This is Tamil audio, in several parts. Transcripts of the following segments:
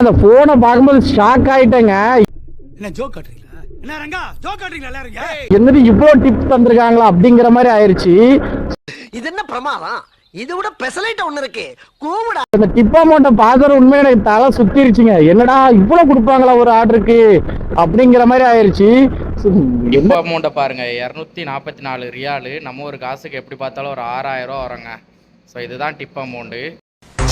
அந்த போனை பார்க்கும்போது ஷாக் ஆயிட்டேங்க. என்ன ஜோக் காட்டுறீங்களா? என்ன ரங்கா ஜோக் காட்டுறீங்களா எல்லாரும்? என்னது இவ்வளோ டிப்ஸ் தந்திருக்காங்களா அப்படிங்கிற மாதிரி ஆயிருச்சு. இது என்ன பிரமாதம்? இது விட பெசலைட் ஒண்ணு இருக்கு. கூவுடா. அந்த டிப் அமௌண்ட்டை பார்க்குற உண்மையை எனக்கு தலை சுத்திருச்சுங்க. என்னடா இவ்வளோ கொடுப்பாங்களா ஒரு ஆர்டருக்கு அப்படிங்கிற மாதிரி ஆயிருச்சு. டிப் அமௌண்ட்டை பாருங்க, 244 ரியாலு. நம்ம ஒரு காசுக்கு எப்படி பார்த்தாலும் ஒரு 6000 ரூபா வருங்க. ஸோ இதுதான் டிப் அமௌண்ட்டு.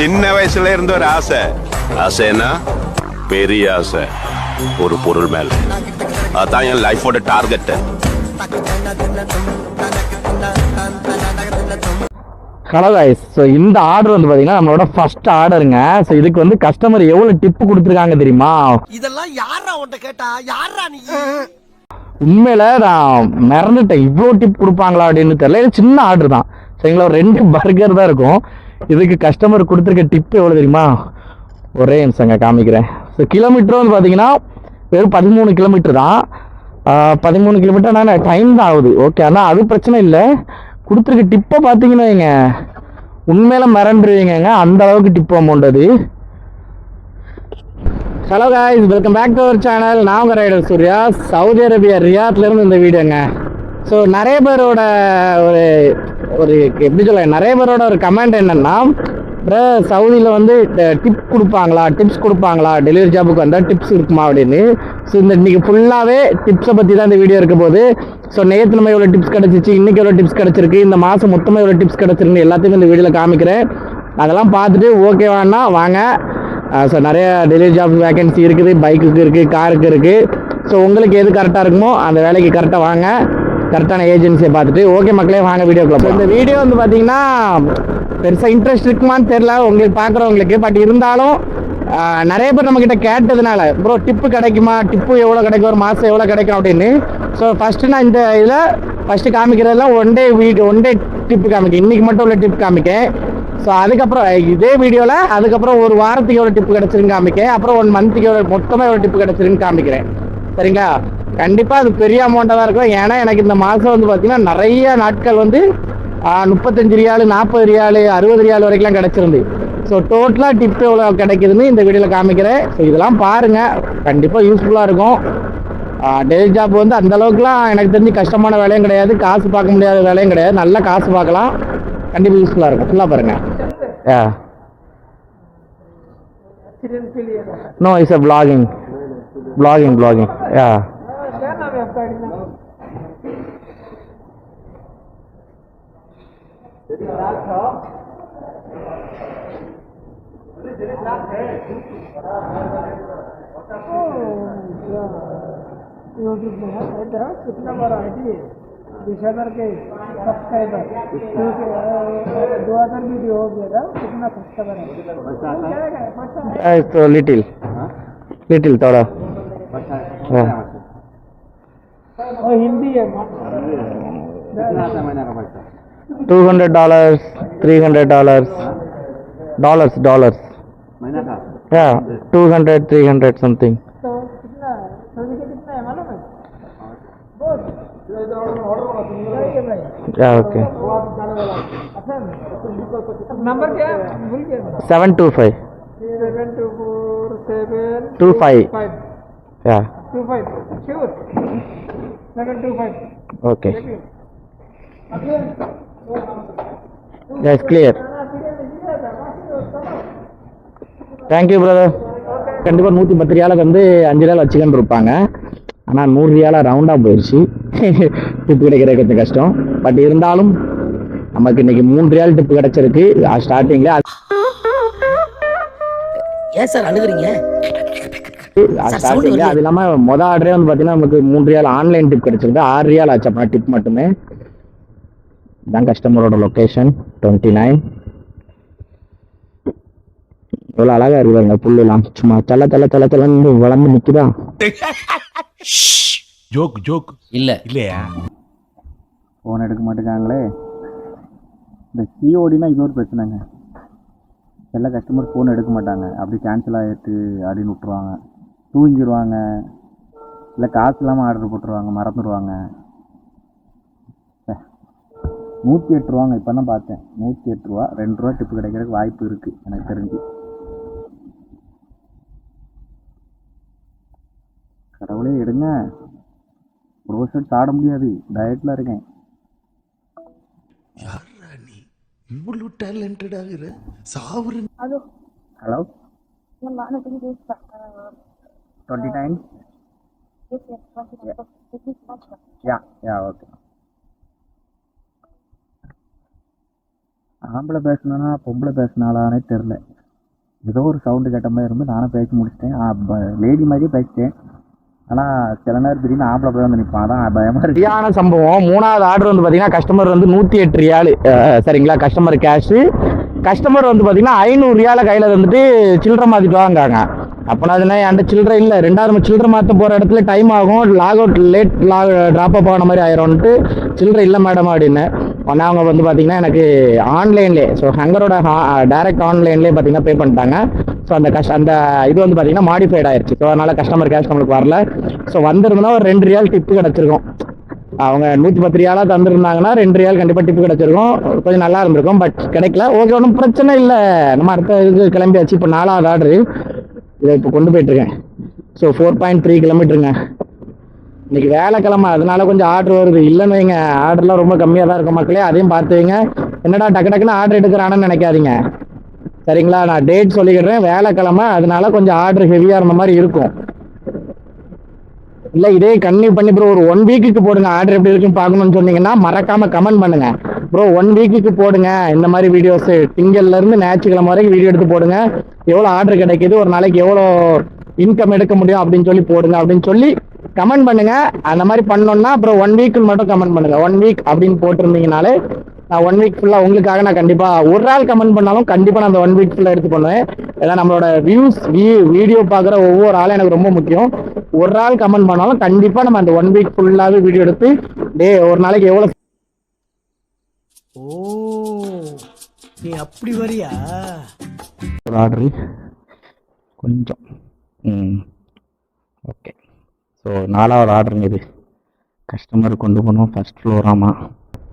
சின்ன வயசுல இருந்த ஒரு ஆசை. ஆசைன்னா பெரிய ஆசை ஒரு பொருள் மேல. அதான் என் லைஃபோட டார்கெட். ஹலோ கைஸ், ஸோ இந்த ஆர்டர் வந்து பார்த்தீங்கன்னா நம்மளோட ஃபர்ஸ்ட் ஆர்டருங்க. ஸோ இதுக்கு வந்து கஸ்டமர் எவ்வளோ டிப்பு கொடுத்துருக்காங்க தெரியுமா? இதெல்லாம் யாரா உன்ட்ட கேட்டா? யாரா நீ? உண்மையில நான் மறந்துட்டேன், இவ்வளோ டிப் கொடுப்பாங்களா அப்படின்னு தெரியல. இது சின்ன ஆர்டர் தான். சரிங்களா, ஒரு 2 பர்கர் தான் இருக்கும். இதுக்கு கஸ்டமர் கொடுத்துருக்க டிப் எவ்வளோ தெரியுமா? ஒரே நிமிஷங்க காமிக்கிறேன். ஸோ கிலோமீட்டர் வந்து பார்த்தீங்கன்னா வெறும் 13 கிலோமீட்டர் தான். 13 கிலோமீட்டர் நான் டைம் தான் ஆகுது. ஓகே, ஆனால் அது பிரச்சனை இல்லை. கொடுத்துருக்க டிப்பை பார்த்தீங்கன்னா வைங்க, உண்மையில மிரண்டுருவீங்க. அந்த அளவுக்கு டிப் அமௌண்ட் அது. Hello guys, welcome back to our channel. நான் உங்கள் ரைடர் சூர்யா, சவுதி அரேபியா ரியாத்லேருந்து இந்த வீடியோங்க. ஸோ நிறைய பேரோட ஒரு எப்படி சொல்ல, நிறைய பேரோட ஒரு கமெண்ட் என்னென்னா, சவுதியில் வந்து டிப் கொடுப்பாங்களா, டிப்ஸ் கொடுப்பாங்களா, டெலிவரி ஜாபுக்கு வந்தால் டிப்ஸ் இருக்குமா அப்படின்னு. ஸோ இன்றைக்கி ஃபுல்லாகவே டிப்ஸை பற்றி தான் இந்த வீடியோ இருக்க போது. ஸோ நேற்று நம்ம எவ்வளோ டிப்ஸ் கிடச்சிச்சு, இன்றைக்கி எவ்வளோ டிப்ஸ் கிடச்சிருக்கு, இந்த மாதம் மொத்தமாக எவ்வளோ டிப்ஸ் கிடச்சிருக்கு எல்லாத்தையுமே இந்த வீடியோவில் காமிக்கிறேன். அதெல்லாம் பார்த்துட்டு ஓகேவானா வாங்க. ஸோ நிறைய டெலிவரி ஜாப் வேகன்சி இருக்குது, பைக்குக்கு இருக்குது, காருக்கு இருக்குது. ஸோ உங்களுக்கு எது கரெக்டாக இருக்குமோ அந்த வேலைக்கு கரெக்டாக வாங்க, கரெக்டான ஏஜென்சியை பார்த்துட்டு. ஓகே மக்களே, வாங்க வீடியோக்குள்ள. இந்த வீடியோ வந்து பார்த்தீங்கன்னா பெருசாக இன்ட்ரெஸ்ட் இருக்குமான்னு தெரியல உங்களுக்கு பார்க்குறவங்களுக்கு. பட் இருந்தாலும் நிறைய பேர் நம்மக்கிட்ட கேட்டதுனால, ப்ரோ டிப்பு கிடைக்குமா, டிப்பு எவ்வளோ கிடைக்கும், ஒரு மாதம் எவ்வளோ கிடைக்கும் அப்படின்னு. ஸோ ஃபஸ்ட்டு நான் இந்த இதில் ஃபஸ்ட்டு காமிக்கிறதெல்லாம் ஒன் டே டிப்பு காமிக்கேன். இன்றைக்கி மட்டும் உள்ள டிப் காமிக்கேன். ஸோ அதுக்கப்புறம் இதே வீடியோவில் அதுக்கப்புறம் ஒரு வாரத்துக்கு எவ்வளோ டிப்பு கிடச்சிருன்னு காமிக்கேன். அப்புறம் 1 மந்த்துக்கு எவ்வளோ மொத்தமாக எவ்வளோ டிப்பு கிடச்சிருன்னு காமிக்கிறேன். சரிங்களா? கண்டிப்பாக அது பெரிய அமௌண்ட்டாக தான் இருக்கும். ஏன்னா எனக்கு இந்த மாதம் வந்து பார்த்தீங்கன்னா நிறைய நாட்கள் வந்து 35 ரியாலு, 40 ரியாலு, 60 ரியால் வரைக்கும்லாம் கிடச்சிருந்து. ஸோ டோட்டலாக டிப் எவ்வளோ கிடைக்குதுன்னு இந்த வீடியோவில் காமிக்கிறேன். ஸோ இதெல்லாம் பாருங்கள், கண்டிப்பாக யூஸ்ஃபுல்லாக இருக்கும். டெலிவரி ஜாப் வந்து அந்தளவுக்குலாம் எனக்கு தெரிஞ்சு கஷ்டமான வேலையும் கிடையாது, காசு பார்க்க முடியாத வேலையும் கிடையாது. நல்லா காசு பார்க்கலாம், கண்டிப்பாக யூஸ்ஃபுல்லாக இருக்கும். ஃபுல்லாக பாருங்கள். No, it's a vlogging. Yeah. YouTube में है इधर कितना बड़ा है जी 20,000 के सब्सक्राइबर, 2,000 वीडियो हो गया था, कितना सब्सक्राइबर है? तो लिटिल थोड़ा और हिंदी है। $200, $300 dollars. Yeah, 200, 300 something. तो कितना कितना है मालूम है? बहुत Yeah, okay. नंबर क्या है? भूल गया। 725 724 Yeah. 25 sure 725. Okay. That's clear. Thank you brother. கண்டிப்பாக 110 ரியாலுக்கு வந்து 5 ரியால் வச்சுக்கன்னு இருப்பாங்க. ஆனால் 100 ரியாலாக ரவுண்டாக போயிடுச்சு. டிப்பு கிடைக்கிறது கொஞ்சம் கஷ்டம். பட் இருந்தாலும் நமக்கு இன்னைக்கு 3 ரியால் டிப்பு கிடைச்சிருக்கு ஸ்டார்டிங்கில். ஏன் சார் அழுகுறீங்க? ஸ்டார்டிங்கில் அது இல்லாமல் மொதல் ஆர்டரே வந்து பார்த்தீங்கன்னா நமக்கு 3 ரியால் ஆன்லைன் டிப் கிடைச்சிருக்கு. 6 ரியால் ஆச்சு அப்படின்னா டிப் மட்டுமே. இதான் கஸ்டமரோட லொக்கேஷன் 29. எவ்வளோ அழகா இருக்குதுங்க புல்லுலாம், சும்மா தலை வளர்ந்து நிற்குதா. ஜோக் இல்லையா? ஃபோன் எடுக்க மாட்டேங்காங்களே. இந்த சிஓடினா இன்னொரு பிரச்சனைங்க. எல்லா கஸ்டமர் ஃபோன் எடுக்க மாட்டாங்க, அப்படி கேன்சல் ஆகிட்டு அப்படின்னு விட்ருவாங்க, தூங்கிடுவாங்க, இல்லை காசு இல்லாமல் ஆர்டர் போட்டுருவாங்க, மறந்துடுவாங்க. 108 ரூபாங்க. இப்போ தான் பார்த்தேன், 108 ரூபா. 2 ரூபா டிப்பு கிடைக்கிறதுக்கு வாய்ப்பு இருக்குது எனக்கு தெரிஞ்சு. கடவுளே எடுங்க. ப்ரோசட் ஆட முடியாது, டயட்டில் இருக்கேன். இவ்வளவு டேலண்டட் ஆகுற சாவுற. ஹலோ 29. Yeah okay. ஆம்பளை பேசணுன்னா பொம்பளை பேசினாலானே தெரில. ஏதோ ஒரு சவுண்டு கேட்ட மாதிரி இருந்து நானும் பேசி முடிச்சிட்டேன். லேடி மாதிரியே பேசிட்டேன். ஆனால் சில நேரம் திடீர்னு ஆம்பளை போய் வந்து நிற்பான். அதான் பயமாக இருக்கு. சரியான சம்பவம். 3வது ஆர்டர் வந்து பார்த்தீங்கன்னா கஸ்டமர் வந்து 108 ரியாலு, சரிங்களா, கஸ்டமர் கேஷு. கஸ்டமர் வந்து பார்த்தீங்கன்னா 500 ரியாலை கையில் வந்துட்டு சில்லறை மாற்றிட்டு வாங்காங்க. அப்போனா அதுனா என்கிட்ட சில்லறை இல்லை. 2வது சில்லறை மாற்ற போகிற இடத்துல டைம் ஆகும், log out late drop up ஆன மாதிரி ஆயிரும்ன்ட்டு சில்லறை இல்லை மேடம் அப்படின்னு. ஆனால் அவங்க வந்து பார்த்தீங்கன்னா எனக்கு ஆன்லைன்லேயே, ஸோ ஹங்கரோட டைரக்ட் ஆன்லைன்லேயே பார்த்தீங்கன்னா பே பண்ணிட்டாங்க. ஸோ அந்த இது வந்து பார்த்தீங்கன்னா மாடிஃபைட் ஆயிடுச்சு. ஸோ அதனால் கஸ்டமர் கேஷ் நம்மளுக்கு வரல. ஸோ வந்திருந்தோன்னா ஒரு 2 ரியால் டிப்பு கிடச்சிருக்கும். அவங்க 110 ரியாலாக தந்துருந்தாங்கன்னா 2 ரியால் கண்டிப்பாக டிப்பு கிடச்சிருக்கும். கொஞ்சம் நல்லா இருந்திருக்கும். பட் கிடைக்கல. ஓகே, ஒன்றும் பிரச்சனை இல்லை. நம்ம அடுத்த இதுக்கு கிளம்பியாச்சு. இப்போ 4வது ஆர்டரு இதை இப்போ கொண்டு போயிட்டுருக்கேன். ஸோ 4.3 கிலோமீட்டருங்க. இன்னைக்கு வேலைக்கிழமை, அதனால கொஞ்சம் ஆர்டர் வருது. இல்லைன்னு வைங்க, ஆர்டர்லாம் ரொம்ப கம்மியாக தான் இருக்கும் மக்களே. அதையும் பார்த்து வைங்க. என்னடா டக்கு டக்குன்னு ஆர்டர் எடுக்கிறான்னு நினைக்காதீங்க, சரிங்களா. நான் டேட் சொல்லிக்கிறேன், வேலைக்கிழமை, அதனால கொஞ்சம் ஆர்டர் ஹெவியாக இருந்த மாதிரி இருக்கும். இல்லை இதே கன்னியூ பண்ணி ப்ரோ ஒரு 1 வீக்குக்கு போடுங்க, ஆர்டர் எப்படி இருக்குன்னு பார்க்கணும்னு சொன்னீங்கன்னா மறக்காமல் கமெண்ட் பண்ணுங்க ப்ரோ. 1 வீக்குக்கு போடுங்க இந்த மாதிரி வீடியோஸு. திங்கள்லேருந்து ஞாயிற்றுக்கிழமை வரைக்கும் வீடியோ எடுத்து போடுங்க. எவ்வளோ ஆர்டர் கிடைக்கிது, ஒரு நாளைக்கு எவ்வளோ இன்கம் எடுக்க முடியும் அப்படின்னு சொல்லி போடுங்க அப்படின்னு சொல்லி கமெண்ட் பண்ணுங்க. அந்த மாதிரி பண்ணோம்னா அப்புறம் 1 வீக்குன்னு மட்டும் கமெண்ட் பண்ணுங்க. 1 வீக் அப்படின்னு போட்டிருந்தீங்கனாலே நான் 1 வீக் ஃபுல்லாக உங்களுக்காக நான் கண்டிப்பாக ஒரு ஆள் கமெண்ட் பண்ணாலும் கண்டிப்பாக நான் அந்த 1 வீக் ஃபுல்லாக எடுத்து பண்ணுவேன். ஏன்னா நம்மளோட வியூஸ் வீடியோ பார்க்குற ஒவ்வொரு ஆளும் எனக்கு ரொம்ப முக்கியம். ஒரு ஆள் கமெண்ட் பண்ணாலும் கண்டிப்பாக நம்ம அந்த 1 வீக் ஃபுல்லாகவே வீடியோ எடுத்து ஒரு நாளைக்கு எவ்வளோ. ஓ நீ அப்படி வரியா? ஒரு ஆர்டரு கொஞ்சம் ஓகே. ஸோ 4வது ஆர்டருங்க இது. கஸ்டமர் கொண்டு போகணும், ஃபர்ஸ்ட் ஃப்ளோராமா.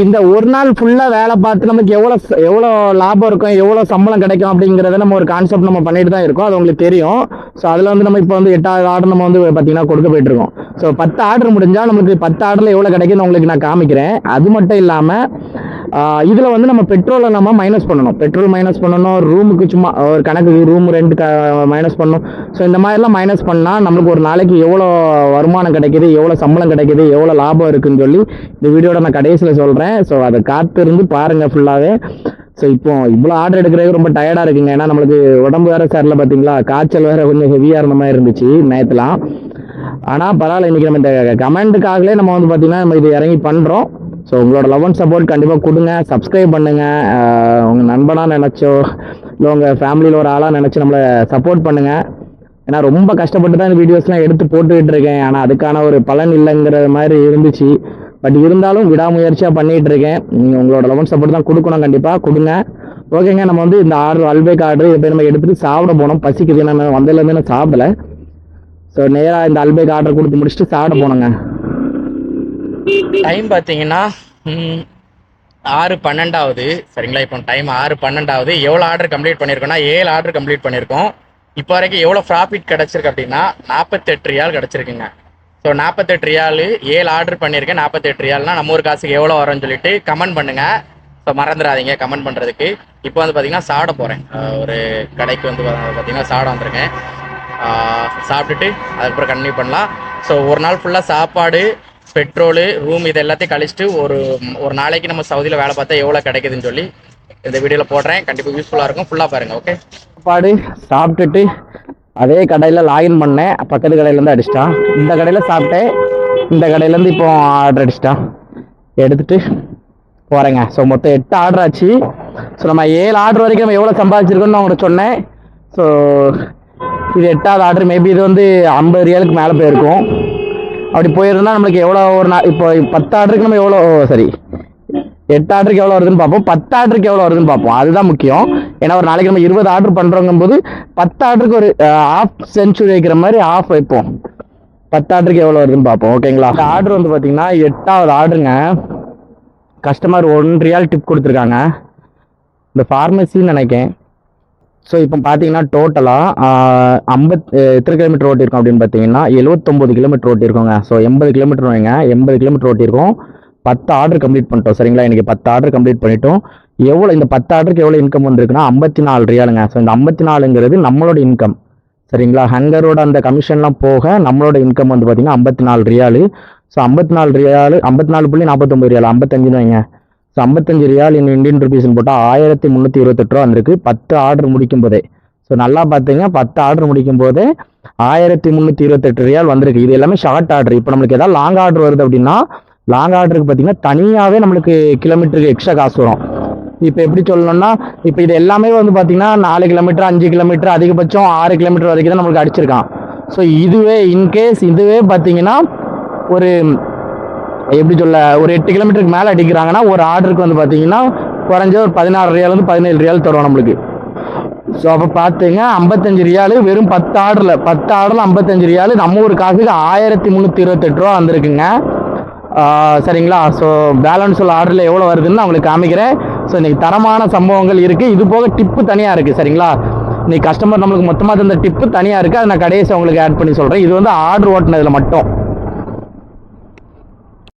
இந்த ஒரு நாள் ஃபுல்லாக வேலை பார்த்து நமக்கு எவ்வளோ லாபம் இருக்கும், எவ்வளோ சம்பளம் கிடைக்கும் அப்படிங்கிறத நம்ம ஒரு கான்செப்ட் நம்ம பண்ணிட்டு தான் இருக்கோம். அது உங்களுக்கு தெரியும். ஸோ அதில் வந்து நம்ம இப்போ வந்து 8வது ஆர்டர் நம்ம வந்து பார்த்தீங்கன்னா கொடுக்க போயிட்டு இருக்கோம். ஸோ 10 ஆர்டர் முடிஞ்சால் நமக்கு 10 ஆர்டரில் எவ்வளோ கிடைக்குன்னு உங்களுக்கு நான் காமிக்கிறேன். அது மட்டும் இல்லாமல் இதில் வந்து நம்ம பெட்ரோலை நம்ம மைனஸ் பண்ணணும். பெட்ரோல் மைனஸ் பண்ணணும், ரூமுக்கு சும்மா ஒரு கணக்கு ரூம் ரெண்ட் மைனஸ் பண்ணணும். ஸோ இந்த மாதிரிலாம் மைனஸ் பண்ணால் நம்மளுக்கு ஒரு நாளைக்கு எவ்வளோ வருமானம் கிடைக்கிது, எவ்வளோ சம்பளம் கிடைக்கிது, எவ்வளோ லாபம் இருக்குதுன்னு சொல்லி இந்த வீடியோட நான் கடைசியில் சொல்கிறேன். ஸோ அதை காத்திருந்து பாருங்கள் ஃபுல்லாகவே. ஸோ இப்போ இவ்வளோ ஆர்டர் எடுக்கிறது ரொம்ப டயர்டாக இருக்குங்க. ஏன்னா நம்மளுக்கு உடம்பு வேறு சரியில்லை பார்த்தீங்களா, காய்ச்சல் வேறு கொஞ்சம் ஹெவியாக இருந்த மாதிரி இருந்துச்சு நேற்றுலாம். ஆனால் பரவாயில்ல, இன்றைக்கி நம்ம இந்த கமெண்ட்டுக்காகவே நம்ம வந்து பார்த்திங்கன்னா நம்ம இது இறங்கி பண்ணுறோம். ஸோ உங்களோட லவ் அண்ட் சப்போர்ட் கண்டிப்பாக கொடுங்க. சப்ஸ்கிரைப் பண்ணுங்கள். உங்கள் நண்பனாக நினச்சோ இல்லை உங்கள் ஃபேமிலியில் ஒரு ஆளாக நினச்சி நம்மளை சப்போர்ட் பண்ணுங்கள். ஏன்னா ரொம்ப கஷ்டப்பட்டு தான் இந்த வீடியோஸ்லாம் எடுத்து போட்டுக்கிட்டு இருக்கேன். ஆனால் அதுக்கான ஒரு பலன் இல்லைங்கிற மாதிரி இருந்துச்சு. பட் இருந்தாலும் விடாமுயற்சியாக பண்ணிகிட்டு இருக்கேன். நீங்கள் உங்களோட லவ் அண்ட் சப்போர்ட் தான் கொடுக்கணும், கண்டிப்பாக கொடுங்க. ஓகேங்க, நம்ம வந்து இந்த அல்பேக் ஆர்டர் இதை நம்ம எடுத்துகிட்டு சாப்பிட போனோம். பசிக்குது, நான் வந்ததுலேருந்து நான் சாப்பிடலை. ஸோ நேராக இந்த அல்பேக் ஆர்டர் கொடுத்து முடிச்சுட்டு சாப்பிட போனோங்க. டைம் பார்த்தீங்கன்னா 6:12 சரிங்களா. இப்போ டைம் 6:12. எவ்வளோ ஆர்டர் கம்ப்ளீட் பண்ணியிருக்கோம்னா 7 ஆர்டர் கம்ப்ளீட் பண்ணியிருக்கோம். இப்போ வரைக்கும் எவ்வளோ ப்ராஃபிட் கிடச்சிருக்கு அப்படின்னா 48 ரியால் கிடச்சிருக்குங்க. ஸோ 48 ரியால் 7 ஆர்டர் பண்ணியிருக்கேன். 48 ரியால்னா நம்ம ஒரு காசுக்கு எவ்வளோ வரும்னு சொல்லிட்டு கமெண்ட் பண்ணுங்கள். ஸோ மறந்துடாதீங்க கமெண்ட் பண்ணுறதுக்கு. இப்போ வந்து பார்த்தீங்கன்னா சாப்பிட போகிறேன். ஒரு கடைக்கு வந்து பார்த்தீங்கன்னா சாப்பிட வந்திருக்கேன். சாப்பிட்டுட்டு அதுக்கப்புறம் கண்டினியூ பண்ணலாம். ஸோ ஒரு நாள் ஃபுல்லாக சாப்பாடு, பெட்ரோலு, ரூம் இது எல்லாத்தையும் கழிச்சிட்டு ஒரு நாளைக்கு நம்ம சவுதியில் வேலை பார்த்தா எவ்வளோ கிடைக்குதுன்னு சொல்லி இந்த வீடியோவில் போடுறேன். கண்டிப்பாக யூஸ்ஃபுல்லாக இருக்கும். ஃபுல்லாக பாருங்கள். ஓகே, சாப்பாடு சாப்பிட்டுட்டு அதே கடையில் லாகின் பண்ணேன். பக்கத்து கடையிலேருந்து அடிச்சிட்டான். இந்த கடையில் சாப்பிட்டேன். இந்த கடையிலேருந்து இப்போ ஆர்டர் அடிச்சிட்டான். எடுத்துகிட்டு போகிறேங்க. ஸோ மொத்தம் 8 ஆர்டர் ஆச்சு. ஸோ நம்ம 7 ஆர்டர் வரைக்கும் நம்ம எவ்வளோ சம்பாதிச்சிருக்கோன்னு நான் உங்களுக்கு சொன்னேன். ஸோ இது 8வது ஆர்டர். மேபி இது வந்து 50 ரியாலுக்கு மேலே போயிருக்கும். அப்படி போயிருந்தால் நம்மளுக்கு எவ்வளோ ஒரு நாள் இப்போ 10 ஆர்டருக்கு நம்ம எவ்வளோ 8 ஆர்டருக்கு எவ்வளோ வருதுன்னு பார்ப்போம். 10 ஆர்டருக்கு எவ்வளோ வருதுன்னு பார்ப்போம். அதுதான் முக்கியம். ஏன்னா ஒரு நாளைக்கு நம்ம 20 ஆர்டர் பண்ணுறோங்கும் போது 10 ஆர்டருக்கு ஒரு ½ சென்ச்சுரி வைக்கிற மாதிரி ஆஃப் வைப்போம். 10 ஆர்டருக்கு எவ்வளோ வருதுன்னு பார்ப்போம். ஓகேங்களா. இந்த ஆர்டர் வந்து பார்த்தீங்கன்னா 8வது ஆர்டருங்க. கஸ்டமர் 1 ரியால் டிப் கொடுத்துருக்காங்க. இந்த ஃபார்மசின்னு நினைக்கேன். ஸோ இப்போ பார்த்தீங்கன்னா டோட்டலாக எத்தனை கிலோமீட்டர் ஓட்டியிருக்கோம் அப்படின்னு பார்த்தீங்கன்னா 79 கிலோமீட்டர் ஓட்டியிருக்கோங்க. ஸோ 80 கிலோமீட்டர் வைங்க, 80 கிலோமீட்டர் ஓட்டியிருக்கோம். 10 ஆர்டர் கம்ப்ளீட் பண்ணிட்டோம். சரிங்களா, இன்றைக்கி 10 ஆர்டர் கம்ப்ளீட் பண்ணிட்டோம். எவ்வளோ இந்த 10 ஆர்டருக்கு எவ்வளோ இன்கம் வந்திருக்குன்னா 54 ரியாலுங்க. ஸோ இந்த 54ங்கிறது நம்மளோட இன்கம். சரிங்களா, ஹங்கரோட அந்த கமிஷன்லாம் போக நம்மளோட இன்கம் வந்து பார்த்தீங்கன்னா 54 ரியாலு. ஸோ 54 ரியாலு 54.49 ரியால் 55 வைங்க. ஸோ 55 ரியால் இந்தியன் ருபீஸ்னு போட்டால் 1328 ரூபா வந்திருக்கு 10 ஆர்டர் முடிக்கும் போதே. ஸோ நல்லா பார்த்தீங்க, 10 ஆர்டர் முடிக்கும் போதே 1328 ரியால் வந்திருக்கு. இது எல்லாமே ஷார்ட் ஆர்டர். இப்போ நம்மளுக்கு ஏதாவது லாங் ஆர்டர் வருது அப்படின்னா லாங் ஆர்டருக்கு பார்த்தீங்கன்னா தனியாகவே நம்மளுக்கு கிலோமீட்டருக்கு எக்ஸ்ட்ரா காசு வரும். இப்போ எப்படி சொல்லணும்னா, இப்போ இது எல்லாமே வந்து பார்த்தீங்கன்னா 4 கிலோமீட்டர் 5 கிலோமீட்டர் அதிகபட்சம் 6 கிலோமீட்டர் வரைக்கும் தான் நம்மளுக்கு அடிச்சிருக்கான். ஸோ இதுவே இன்கேஸ் இதுவே பார்த்தீங்கன்னா ஒரு எப்படி சொல்ல ஒரு 8 கிலோமீட்டருக்கு மேலே அடிக்கிறாங்கன்னா ஒரு ஆர்டருக்கு வந்து பார்த்தீங்கன்னா குறைஞ்ச ஒரு 16 ரியால் 17 ரியால் தரும் நம்மளுக்கு. ஸோ அப்போ பார்த்துங்க 55 ரியாலு வெறும் 10 ஆர்டரில் 55 ரியாலு நம்ம ஒரு காசுக்கு 1328 ரூபா வந்திருக்குங்க. சரிங்களா, ஸோ பேலன்ஸ் உள்ள ஆர்டரில் எவ்வளோ வருதுன்னு நான் உங்களுக்கு காமிக்கிறேன். ஸோ இன்றைக்கி தரமான சம்பவங்கள் இருக்குது. இது போக டிப்பு தனியாக இருக்குது. சரிங்களா, இன்றைக்கி கஸ்டமர் நம்மளுக்கு மொத்தமாக தந்த டிப்பு தனியாக இருக்குது. அதை நான் கடைசி உங்களுக்கு ஆட் பண்ணி சொல்கிறேன். இது வந்து ஆர்டர் ஓட்டினதில் மட்டும்.